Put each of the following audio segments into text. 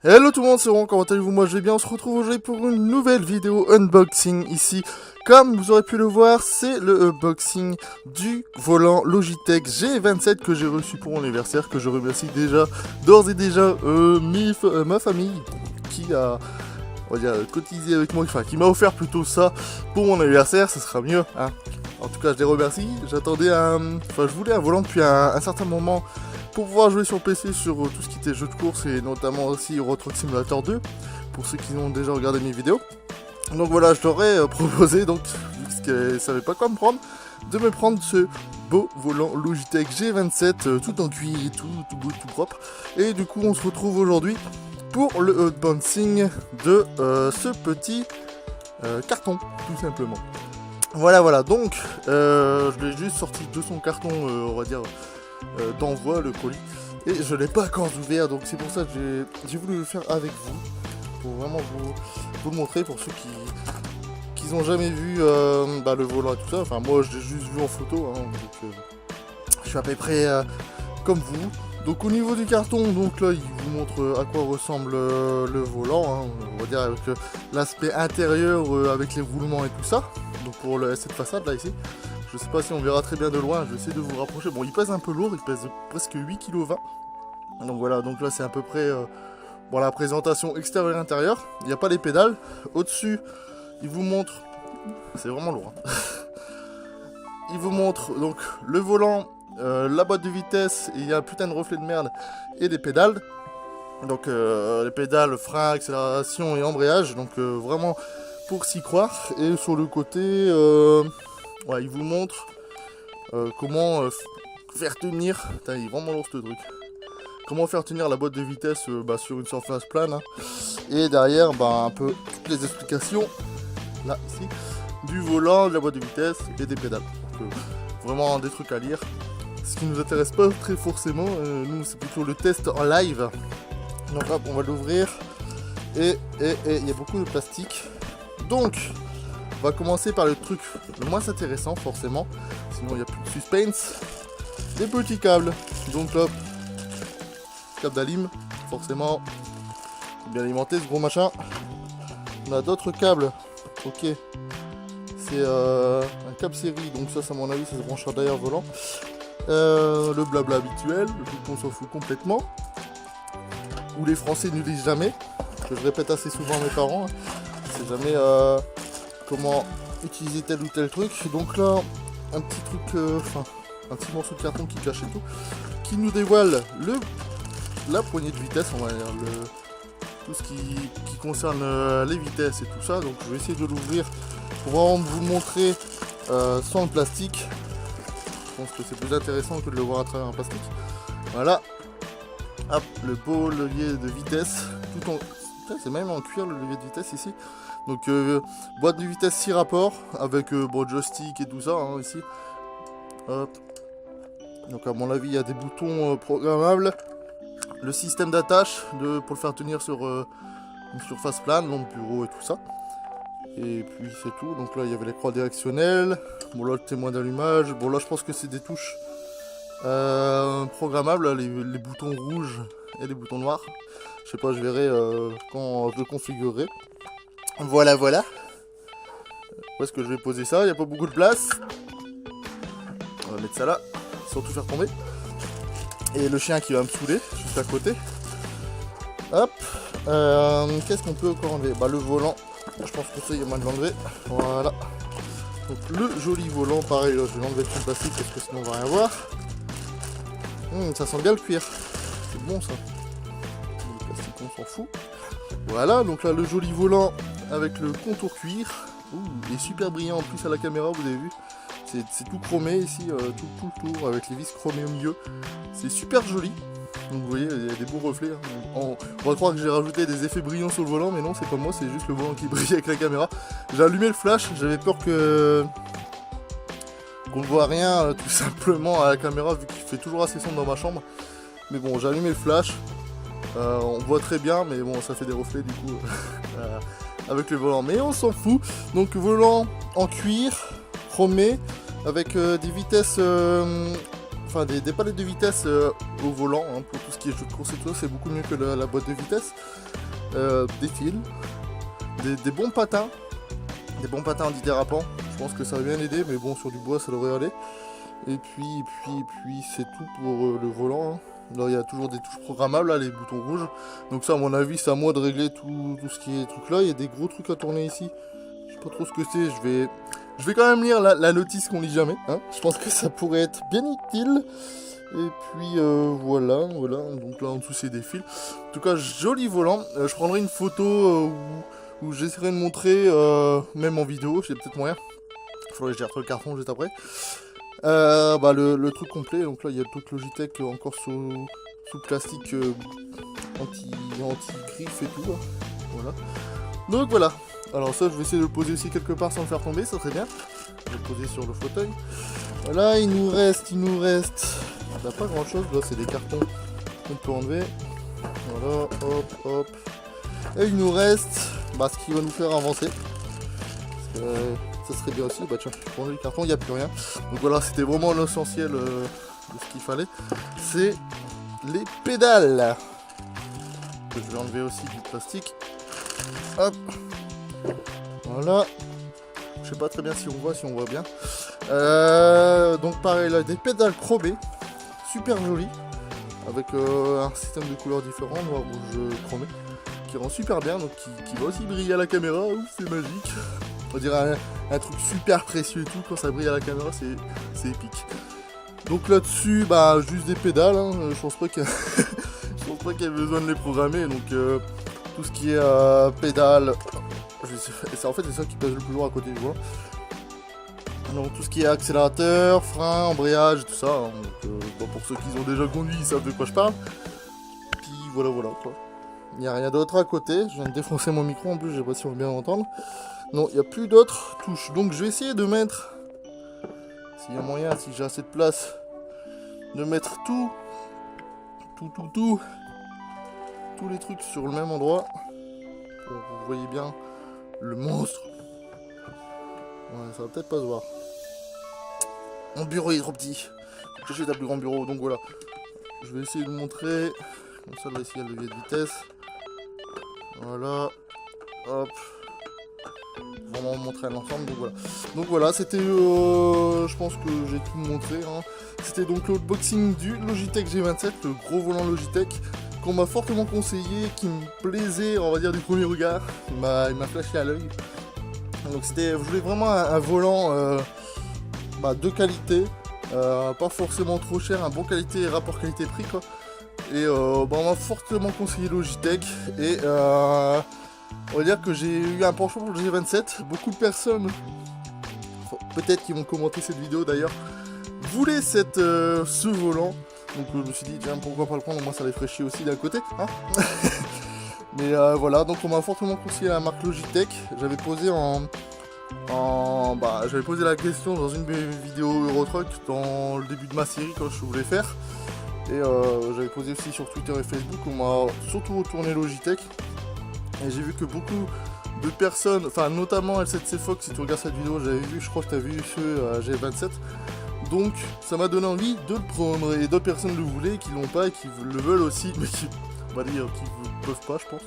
Hello tout le monde, c'est Ron, comment allez-vous? Moi je vais bien, on se retrouve aujourd'hui pour une nouvelle vidéo unboxing ici. Comme vous aurez pu le voir, c'est le unboxing du volant Logitech G27 que j'ai reçu pour mon anniversaire, que je remercie déjà, d'ores et déjà, ma famille qui a, on va dire, cotisé avec moi, enfin qui m'a offert plutôt ça pour mon anniversaire, ce sera mieux, hein. En tout cas je les remercie, j'attendais je voulais un volant depuis un certain moment, pour pouvoir jouer sur PC sur tout ce qui était jeux de course et notamment aussi Euro Truck Simulator 2 pour ceux qui ont déjà regardé mes vidéos. Donc voilà, je leur ai proposé, donc vu qu'elles ne savaient pas quoi me prendre, de me prendre ce beau volant Logitech G27 tout en cuir et tout beau, tout propre. Et du coup on se retrouve aujourd'hui pour le unboxing de ce petit carton tout simplement. Voilà, donc je l'ai juste sorti de son carton, on va dire d'envoi, le colis, et je l'ai pas encore ouvert, donc c'est pour ça que j'ai voulu le faire avec vous pour vraiment vous le montrer pour ceux qui n'ont jamais vu le volant et tout ça. Enfin moi je l'ai juste vu en photo, hein, donc je suis à peu près comme vous. Donc au niveau du carton, donc là il vous montre à quoi ressemble le volant, hein, on va dire avec l'aspect intérieur avec les roulements et tout ça. Donc pour cette façade là ici, je sais pas si on verra très bien de loin, je vais essayer de vous rapprocher. Bon, il pèse un peu lourd, il pèse presque 8,20 kg. Donc voilà, donc là c'est à peu près la présentation extérieure et intérieure. Il n'y a pas les pédales. Au-dessus, il vous montre, c'est vraiment lourd, hein. Il vous montre donc le volant, la boîte de vitesse, et il y a un putain de reflet de merde, et des pédales. Donc les pédales, frein, accélération et embrayage, donc vraiment pour s'y croire. Et sur le côté, il vous montre comment faire tenir, putain, il est vraiment lourd ce truc, comment faire tenir la boîte de vitesse sur une surface plane, hein. Et derrière un peu toutes les explications là ici du volant, de la boîte de vitesse et des pédales. Donc, vraiment des trucs à lire, ce qui nous intéresse pas très forcément, nous c'est plutôt le test en live. Donc hop, on va l'ouvrir et il y a beaucoup de plastique. Donc on va commencer par le truc le moins intéressant forcément, sinon il n'y a plus de suspense. Des petits câbles, donc là, câble d'alim, forcément, bien alimenté ce gros machin. On a d'autres câbles, ok, c'est un câble série, donc ça à mon avis ça se branchera derrière le volant. Le blabla habituel, le truc qu'on s'en fout complètement, où les Français ne lisent jamais, que je répète assez souvent à mes parents, hein. C'est jamais comment utiliser tel ou tel truc. Donc là, un petit truc, un petit morceau de carton qui cache et tout, qui nous dévoile la poignée de vitesse, on va dire, tout ce qui concerne les vitesses et tout ça. Donc je vais essayer de l'ouvrir pour vraiment vous le montrer sans le plastique. Je pense que c'est plus intéressant que de le voir à travers un plastique. Voilà, hop, le beau levier de vitesse, tout en... C'est même en cuir le levier de vitesse ici. Donc boîte de vitesse 6 rapports avec joystick et tout ça, hein, ici. Hop. Donc à mon avis il y a des boutons programmables. Le système d'attache pour le faire tenir sur une surface plane, donc bureau et tout ça. Et puis c'est tout. Donc là il y avait les croix directionnelles. Bon là le témoin d'allumage. Bon là je pense que c'est des touches programmables, là, les boutons rouges et les boutons noirs. Je sais pas, je verrai quand je le configurerai. Voilà. Où est-ce que je vais poser ça? Il n'y a pas beaucoup de place. On va mettre ça là, sans tout faire tomber. Et le chien qui va me saouler, juste à côté. Hop. Qu'est-ce qu'on peut encore enlever? Le volant. Je pense que ça, il y a moyen de l'enlever. Voilà. Donc le joli volant, pareil, là, je vais l'enlever de son plastique parce que sinon on va rien voir. Ça sent bien le cuir. C'est bon ça. Le plastique, on s'en fout. Voilà, donc là le joli volant avec le contour cuir. Il est super brillant en plus à la caméra, vous avez vu. C'est tout chromé ici, tout le tour avec les vis chromées au milieu. C'est super joli. Donc vous voyez, il y a des beaux reflets, hein. On va croire que j'ai rajouté des effets brillants sur le volant, mais non, c'est pas moi, c'est juste le volant qui brille avec la caméra. J'ai allumé le flash, j'avais peur qu'on ne voit rien tout simplement à la caméra vu qu'il fait toujours assez sombre dans ma chambre. Mais bon, j'ai allumé le flash. On voit très bien, mais bon, ça fait des reflets du coup avec le volant. Mais on s'en fout. Donc volant en cuir, chromé, avec des vitesses enfin des palettes de vitesse au volant, hein, pour tout ce qui est jeu de course et tout, c'est beaucoup mieux que la boîte de vitesse. Des fils, des bons patins antidérapants, je pense que ça va bien aider, mais bon, sur du bois ça devrait aller. Et puis c'est tout pour le volant, hein. Là il y a toujours des touches programmables, là, les boutons rouges, donc ça à mon avis c'est à moi de régler tout ce qui est truc là. Il y a des gros trucs à tourner ici, je sais pas trop ce que c'est, je vais quand même lire la notice qu'on lit jamais, hein. Je pense que ça pourrait être bien utile. Et puis voilà, donc là en dessous c'est des fils. En tout cas, joli volant. Je prendrai une photo où j'essaierai de montrer, même en vidéo, j'ai peut-être moyen. Il faudrait que j'y retrouve le carton juste après. Le truc complet, donc là il y a le truc Logitech encore sous plastique anti-griffe et tout, là. Voilà. Donc voilà. Alors ça je vais essayer de le poser aussi quelque part sans le faire tomber, ça serait bien. Je vais le poser sur le fauteuil. Voilà, il nous reste... Il n'y a pas grand chose, là c'est des cartons qu'on peut enlever. Voilà, hop. Et il nous reste ce qui va nous faire avancer. Ça serait bien aussi, tiens, je prends le carton, il n'y a plus rien. Donc voilà, c'était vraiment l'essentiel de ce qu'il fallait. C'est les pédales. Je vais enlever aussi du plastique. Hop. Voilà. Je sais pas très bien si on voit bien. Donc pareil, là, des pédales chromées. Super jolies. Avec un système de couleurs différents, noir, rouge, chromé. Qui rend super bien, donc qui va aussi briller à la caméra. Ouf, c'est magique. On dirait un truc super précieux et tout, quand ça brille à la caméra, c'est épique. Donc là-dessus, juste des pédales, hein. Je pense pas qu'il y ait besoin de les programmer, donc tout ce qui est pédales, en fait c'est ça qui pèse le plus lourd à côté du volant. Donc tout ce qui est accélérateur, frein, embrayage, tout ça, hein. Donc, pour ceux qui ont déjà conduit, ils savent de quoi je parle. Puis voilà quoi. Il n'y a rien d'autre à côté, je viens de défoncer mon micro en plus, je sais pas si on va bien l'entendre. Non, il n'y a plus d'autres touches. Donc je vais essayer de mettre, s'il y a moyen, si j'ai assez de place, de mettre tous les trucs sur le même endroit. Vous voyez bien le monstre. Ouais, ça va peut-être pas se voir. Mon bureau est trop petit. Faut que j'achète un plus grand bureau, donc voilà. Je vais essayer de montrer. Comme ça, là, ici, il y a le levier de vitesse. Voilà. Hop. Vraiment montrer à l'ensemble, donc voilà, c'était je pense que j'ai tout montré, hein. C'était donc l'unboxing du Logitech G27, le gros volant Logitech qu'on m'a fortement conseillé, qui me plaisait, on va dire, du premier regard. Il m'a flashé à l'œil. Donc je voulais vraiment un volant de qualité, pas forcément trop cher, un bon qualité, rapport qualité-prix quoi. Et on m'a fortement conseillé Logitech et on va dire que j'ai eu un penchant pour le G27. Beaucoup de personnes, peut-être qui vont commenter cette vidéo d'ailleurs, voulaient ce volant. Donc je me suis dit, tiens, pourquoi pas le prendre, moi ça les ferait chier aussi d'un côté, hein. Mais voilà, donc on m'a fortement conseillé la marque Logitech. J'avais posé j'avais posé la question dans une vidéo Eurotruck dans le début de ma série quand je voulais faire. Et j'avais posé aussi sur Twitter et Facebook, on m'a surtout retourné Logitech. Et j'ai vu que beaucoup de personnes, enfin notamment L7C Fox, si tu regardes cette vidéo, j'avais vu, je crois que tu as vu ceux G27. Donc ça m'a donné envie de le prendre. Et d'autres personnes le voulaient, qui l'ont pas et qui le veulent aussi, mais qui, on va dire, qui ne peuvent pas, je pense.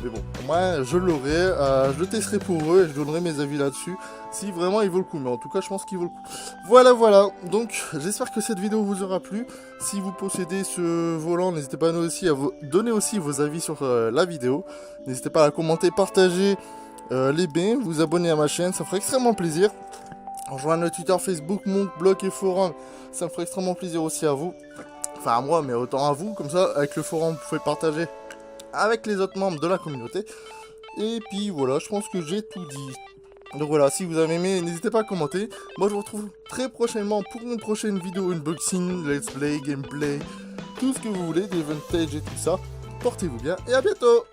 Mais bon, moi je l'aurai, je le testerai pour eux et je donnerai mes avis là-dessus, si vraiment il vaut le coup. Mais en tout cas, je pense qu'il vaut le coup. Voilà, donc j'espère que cette vidéo vous aura plu. Si vous possédez ce volant, n'hésitez pas aussi à vous donner aussi vos avis sur la vidéo. N'hésitez pas à commenter, partager les bains, vous abonner à ma chaîne, ça ferait extrêmement plaisir. Rejoindre le Twitter, Facebook, mon blog et forum, ça me ferait extrêmement plaisir aussi à vous. Enfin à moi, mais autant à vous, comme ça, avec le forum, vous pouvez partager avec les autres membres de la communauté. Et puis voilà, je pense que j'ai tout dit. Donc voilà, si vous avez aimé, n'hésitez pas à commenter. Moi je vous retrouve très prochainement pour une prochaine vidéo unboxing, let's play, gameplay, tout ce que vous voulez, des vintage et tout ça. Portez-vous bien et à bientôt.